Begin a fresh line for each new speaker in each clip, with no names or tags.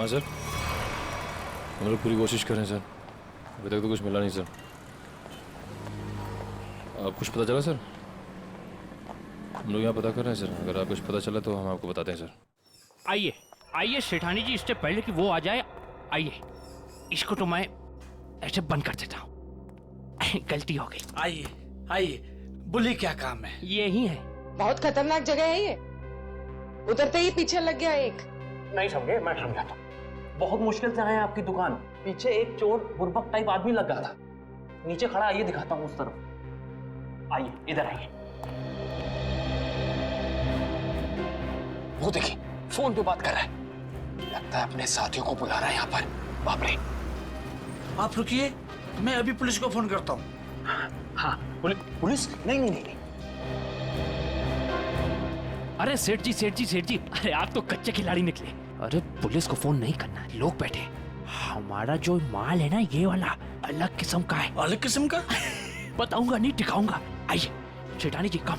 हाँ सर, हम लोग पूरी कोशिश कर रहे हैं सर, अभी तक तो कुछ मिला नहीं सर। आप कुछ पता चला सर? हम लोग यहाँ पता कर रहे हैं सर, अगर आप कुछ पता चला तो हम आपको बताते हैं सर।
आइए आइए सेठानी जी, इससे पहले कि वो आ जाए, आइए इसको तो मैं ऐसे बंद कर देता हूँ। गलती हो गई।
आइए आइए, बोलिए क्या काम है?
ये ही है।
बहुत खतरनाक जगह है ये, उतरते ही पीछे लग गया एक।
नहीं समझे, मैं समझाता हूँ। बहुत मुश्किल से आए हैं आपकी दुकान, पीछे एक चोर बुर्बक टाइप आदमी लग गया था, नीचे खड़ा। आइए दिखाता हूँ उस तरफ, आइए इधर आइए। वो देखिए फोन पे बात कर रहा है, लगता है अपने साथियों को बुला रहा है यहाँ पर। बाप रे।
आप रुकिए, मैं अभी पुलिस को फोन करता हूँ।
हाँ पुलिस? नहीं नहीं नहीं।
अरे सेठ जी सेठ जी सेठ जी, अरे आप तो कच्चे खिलाड़ी निकले। अरे पुलिस को फोन नहीं करना, लोग बैठे। हमारा जो माल है ना, ये वाला अलग किस्म का है।
अलग किस्म का?
बताऊंगा नहीं, टिकाऊंगा। आइए सेठानी जी, कम।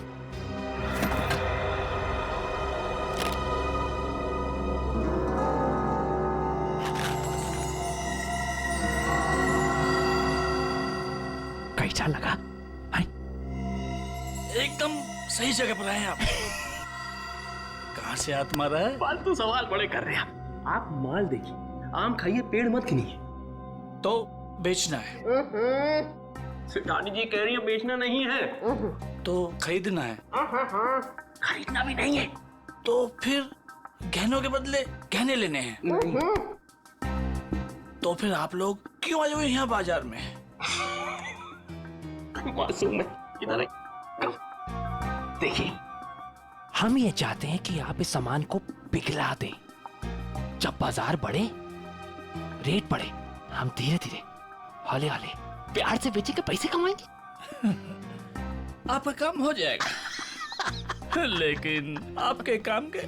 कैसा लगा?
एकदम सही जगह पर आए आप। कहाँ से हाथ मारा है?
फालतू सवाल बड़े कर रहे हैं आप। माल देखिए, आम खाइए, पेड़ मत गिनिए।
तो बेचना है?
सेठानी जी कह रही है बेचना नहीं है,
तो खरीदना है?
खरीदना भी नहीं है।
तो फिर गहनों के बदले गहने लेने हैं? तो फिर आप लोग क्यों आए हुए यहाँ बाजार में?
मासूम है, इधर
देखिए, हम ये चाहते हैं कि आप इस सामान को पिघला दें। जब बाजार बढ़े, रेट बढ़े, हम धीरे धीरे हौले हौले प्यार से बेचेंगे, पैसे कमाएंगे।
आपका काम हो जाएगा। लेकिन आपके काम के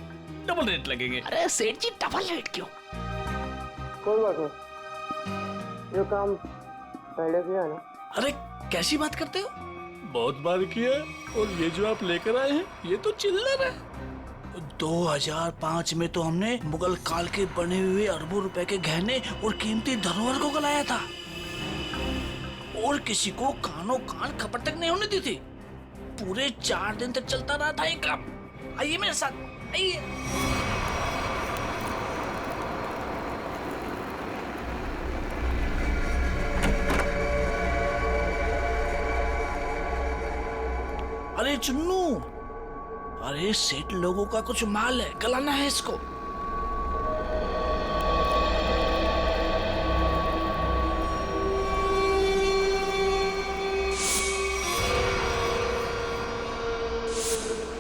डबल रेट लगेंगे।
अरे सेठ जी, डबल रेट क्यों?
कोई बात नहीं, ये काम पहले किया ना।
अरे कैसी बात करते हो? बहुत बार किया, और ये जो आप लेकर आए हैं ये तो चिल्लर है। 2005 में तो हमने मुगल काल के बने हुए अरबों रुपए के गहने और कीमती धरोहर को गलाया था, और किसी को कानों कान खबर तक नहीं होने दी थी। पूरे 4 दिन तक चलता रहा था ये काम। आइए मेरे साथ, आइए। अरे चुन्नू, अरे सेठ लोगों का कुछ माल है, गलाना है इसको।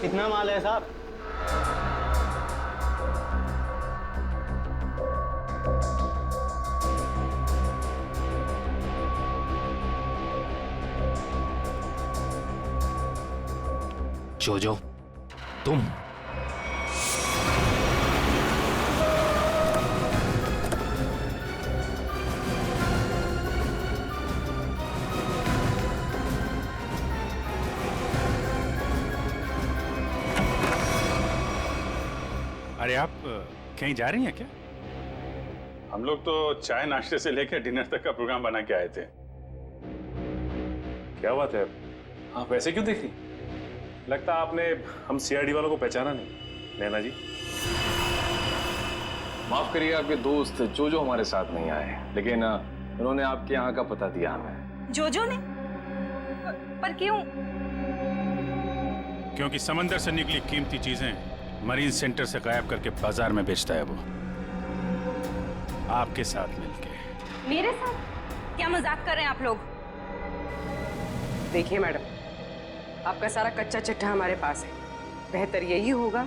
कितना माल है साहब?
जोजो, तुम
अरे आप कहीं जा रही हैं क्या?
हम लोग तो चाय नाश्ते से लेकर डिनर तक का प्रोग्राम बना के आए थे। क्या बात है, आप ऐसे क्यों देख रही? लगता आपने हम सीआईडी वालों को पहचाना नहीं। नैना जी,
माफ करिए, आपके दोस्त जो हमारे साथ नहीं आए, लेकिन उन्होंने आपके यहाँ का पता दिया हमें।
जोजो ने? पर क्यों?
क्योंकि समंदर से निकली कीमती चीजें मरीन सेंटर से गायब करके बाजार में बेचता है वो, आपके साथ मिलके।
मेरे साथ? क्या मजाक कर रहे हैं आप लोग?
देखिए मैडम, आपका सारा कच्चा चिट्ठा हमारे पास है। बेहतर यही होगा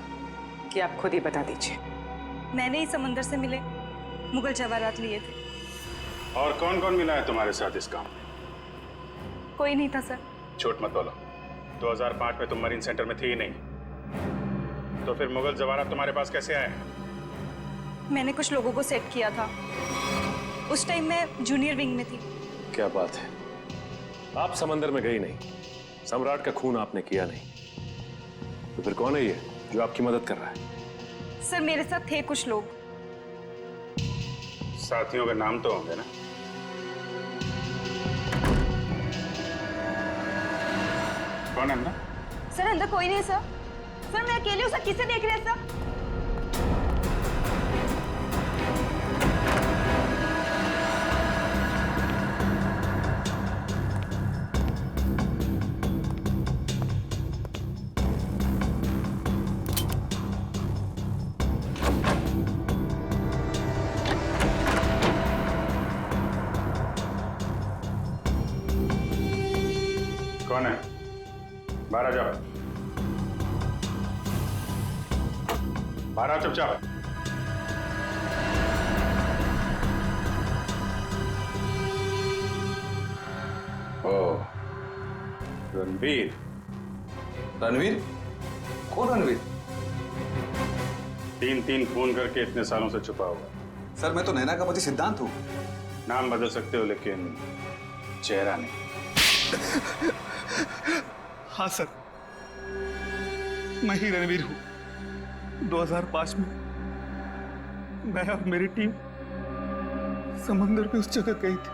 कि आप खुद ही बता दीजिए।
मैंने ही समंदर से मिले मुगल जवाहरात लिए थे।
और कौन कौन मिला है तुम्हारे साथ इस काम में?
कोई नहीं था सर।
झूठ मत बोलो, 2005 में तुम मरीन सेंटर में थी ही नहीं, तो फिर मुगल जवाहरात तुम्हारे पास कैसे आए?
मैंने कुछ लोगों को सेट किया था, उस टाइम मैं जूनियर विंग में थी।
क्या बात है, आप समंदर में गई नहीं, सम्राट का खून आपने किया नहीं, तो फिर कौन है ये जो आपकी मदद कर रहा है?
सर मेरे साथ थे कुछ लोग,
साथियों के नाम तो होंगे ना? कौन है अंदर?
सर अंदर कोई नहीं है सर। सर मैं अकेले हूँ सर, किसे देख रहे हैं सर?
कौन है? बाहर आ जाओ। बाहर आओ चुपचाप। ओ, रणवीर।
रणवीर? कौन रणवीर?
तीन फोन करके इतने सालों से छुपा हुआ।
सर मैं तो नैना का पति सिद्धांत हूँ।
नाम बदल सकते हो लेकिन चेहरा नहीं।
हाँ सर, मैं ही रणवीर हूँ। 2005 में मैं और मेरी टीम समंदर पे उस जगह गई थी।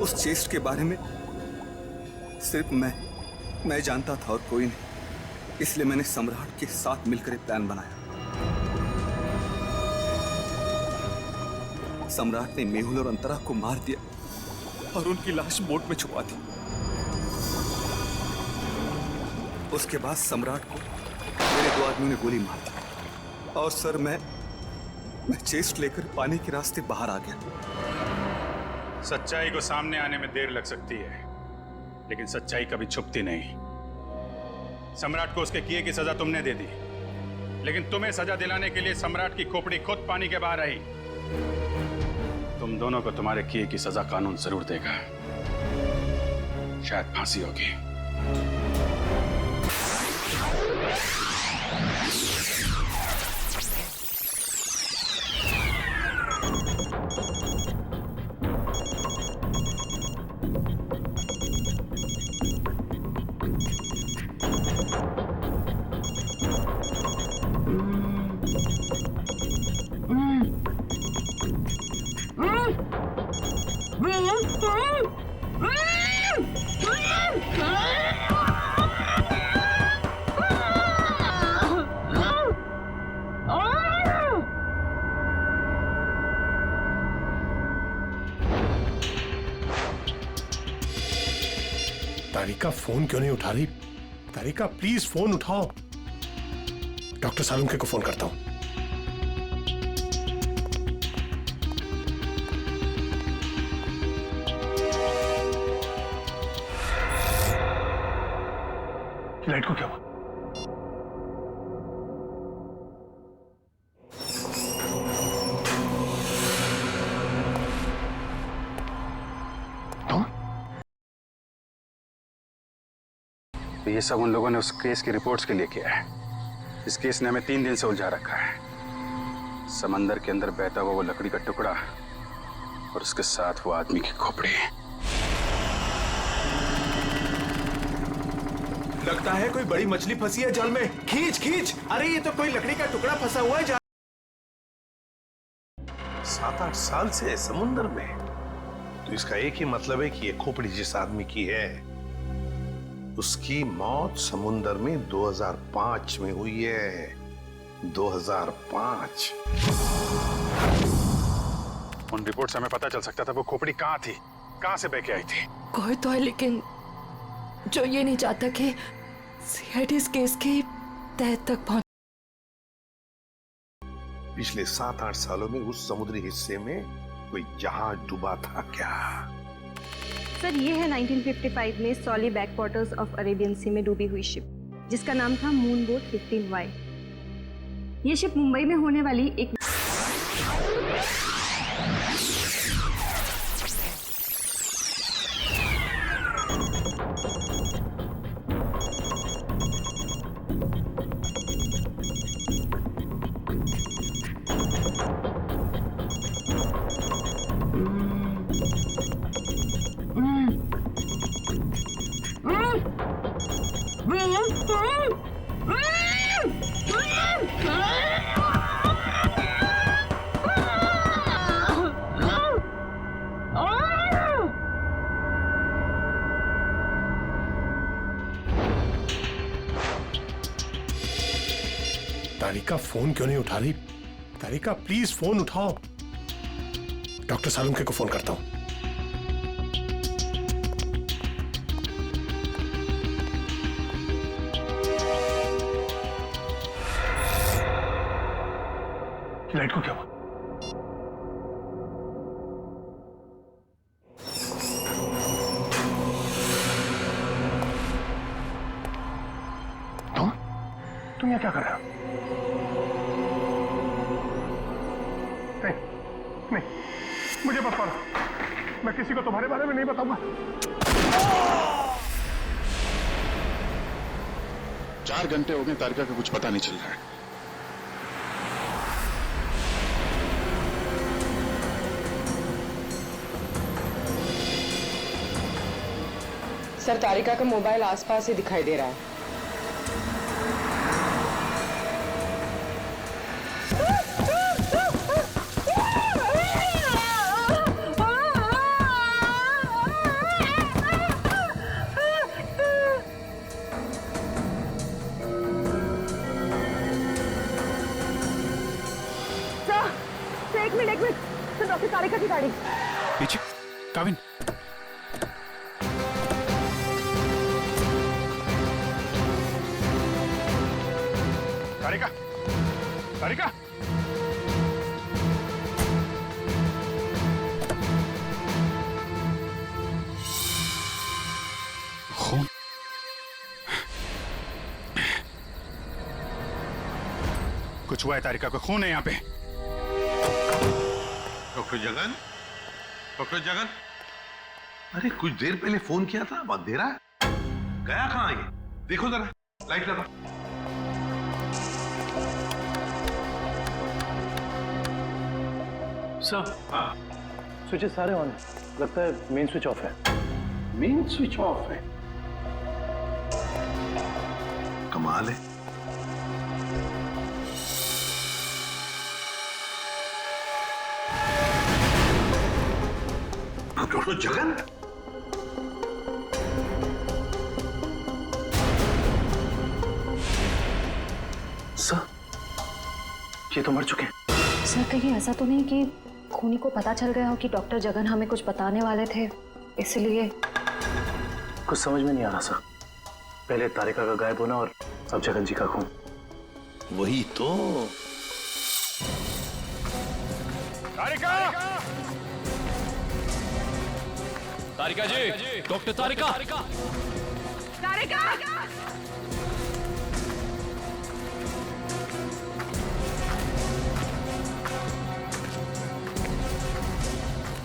उस चेस्ट के बारे में सिर्फ मैं जानता था और कोई नहीं। इसलिए मैंने सम्राट के साथ मिलकर एक प्लान बनाया। सम्राट ने मेहुल और अंतरा को मार दिया और उनकी लाश बोट में छुपा दी। उसके बाद सम्राट को मेरे 2 आदमियों ने गोली मार दी और सर मैं चेस्ट लेकर पानी के रास्ते बाहर आ गया।
सच्चाई को सामने आने में देर लग सकती है, लेकिन सच्चाई कभी छुपती नहीं। सम्राट को उसके किए की सजा तुमने दे दी, लेकिन तुम्हें सजा दिलाने के लिए सम्राट की खोपड़ी खुद पानी के बाहर आई। तुम दोनों को तुम्हारे किए की सजा कानून जरूर देगा, शायद फांसी होगी।
तारिका फोन क्यों नहीं उठा रही? तारिका प्लीज फोन उठाओ। डॉक्टर सालुंके को फोन करता हूं। लाइट को क्या हुआ?
तो ये सब उन लोगों ने उस केस की रिपोर्ट्स के लिए किया है। इस केस ने हमें 3 दिन से उलझा रखा है। समंदर के अंदर बहता हुआ वो लकड़ी का टुकड़ा और उसके साथ वो आदमी की खोपड़ी।
लगता है कोई बड़ी मछली फंसी है जाल में। खींच खींच। अरे ये तो कोई लकड़ी का टुकड़ा फंसा हुआ है जाल।
7-8 साल से समुद्र में, तो इसका एक ही मतलब है कि ये खोपड़ी जिस आदमी की है उसकी मौत समुद्र में 2005 में हुई है। 2005।
उन रिपोर्ट से हमें पता चल सकता था वो खोपड़ी कहाँ थी, कहाँ से बह के आई थी।
कोई तो है लेकिन जो ये नहीं चाहता कि सीआईडी इस केस की तह तक पहुंचे।
पिछले 7-8 सालों में उस समुद्री हिस्से में कोई जहाज डूबा था क्या?
सर ये है 1955 में सॉली बैक वाटर्स ऑफ अरेबियन सी में डूबी हुई शिप, जिसका नाम था मून बोट 15Y। ये शिप मुंबई में होने वाली एक
तारिका फोन क्यों नहीं उठा रही? तारिका प्लीज फोन उठाओ। डॉक्टर सालुंखे को फोन करता हूं। लाइट को क्या हुआ? तुम यहाँ क्या कर रहे हो? नहीं, मुझे मत मारो। मैं किसी को तुम्हारे बारे में नहीं बताऊंगा।
4 घंटे हो गए, तारिका का कुछ पता नहीं चल रहा है।
सर, तारिका का मोबाइल आसपास ही दिखाई दे रहा है।
एक मिनट सर, डॉक्टर तारिका की गाड़ी
पीछे। काविन, तारिका, तारिका, खून। कुछ हुआ है तारिका को, खून है यहाँ पे।
डॉक्टर जगन, डॉक्टर जगन, अरे कुछ देर पहले फोन किया था, अब अंधेरा है, गया कहाँ ये? देखो जरा, लाइट लगा।
सर, हाँ, स्विचेस सारे ऑन है, लगता है मेन स्विच ऑफ है।
मेन स्विच ऑफ है? कमाल है। डॉक्टर जगन,
सर, ये तो मर चुके हैं।
सर, कहीं ऐसा तो नहीं कि खूनी को पता चल गया हो कि डॉक्टर जगन हमें कुछ बताने वाले थे, इसलिए?
कुछ समझ में नहीं आ रहा सर। पहले तारिका का गायब होना और अब जगन जी का खून।
वही तो।
तारिका!
तारिका जी, डॉक्टर तारिका।
तारिका!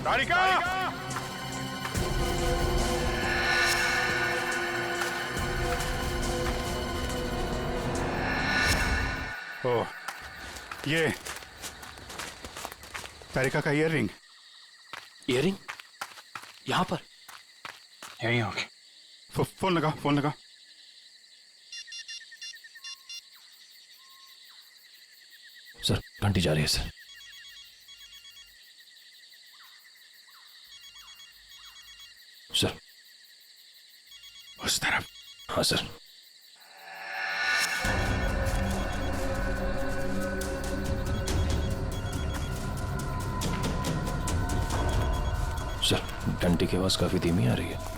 तारिका! ओह, ये तारिका का ईयररिंग।
ईयररिंग? यहाँ पर?
यहीं होगी। फोन लगा, फोन लगा।
सर, घंटी जा रही है सर। सर,
उस तरफ।
हाँ सर। सर, घंटी की आवाज काफी धीमी आ रही है।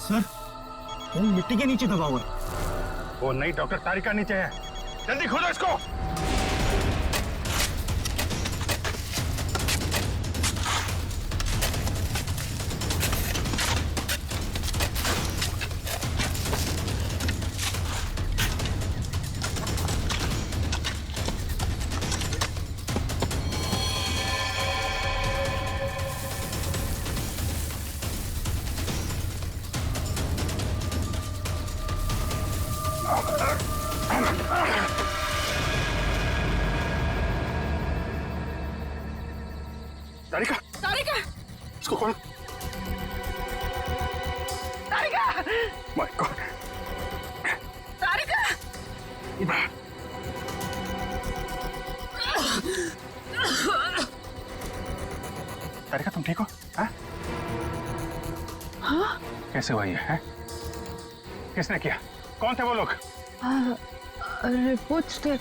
सर फोन मिट्टी के नीचे दबा हुआ है।
वो नहीं डॉक्टर, तारिका नीचे है, जल्दी खोलो इसको। तारिका,
तारिका,
इसको खोलो।
तारिका,
माय गॉड।
तारिका,
तारिका तुम ठीक हो? हाँ?
हाँ?
कैसे हुआ ये है? किसने किया? कौन थे वो लोग?
रिपोर्ट्स थे,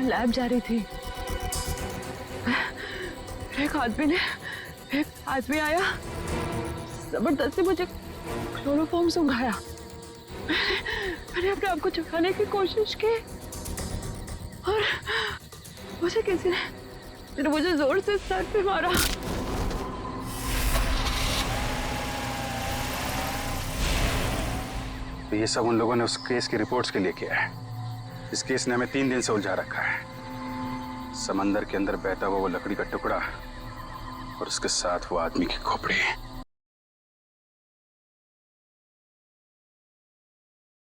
लैब जा रही थी। एक आदमी आया, जबरदस्ती मुझे क्लोरोफॉर्म सुंघाया। मैंने अपने आप को छुपाने की कोशिश की और मुझे किसी ने मुझे जोर से सर पे मारा।
तो ये सब उन लोगों ने उस केस की रिपोर्ट्स के लिए किया है। इस केस ने हमें 3 दिन से उलझा रखा है। समंदर के अंदर बहता हुआ वो लकड़ी का टुकड़ा और उसके साथ वो आदमी की खोपड़ी।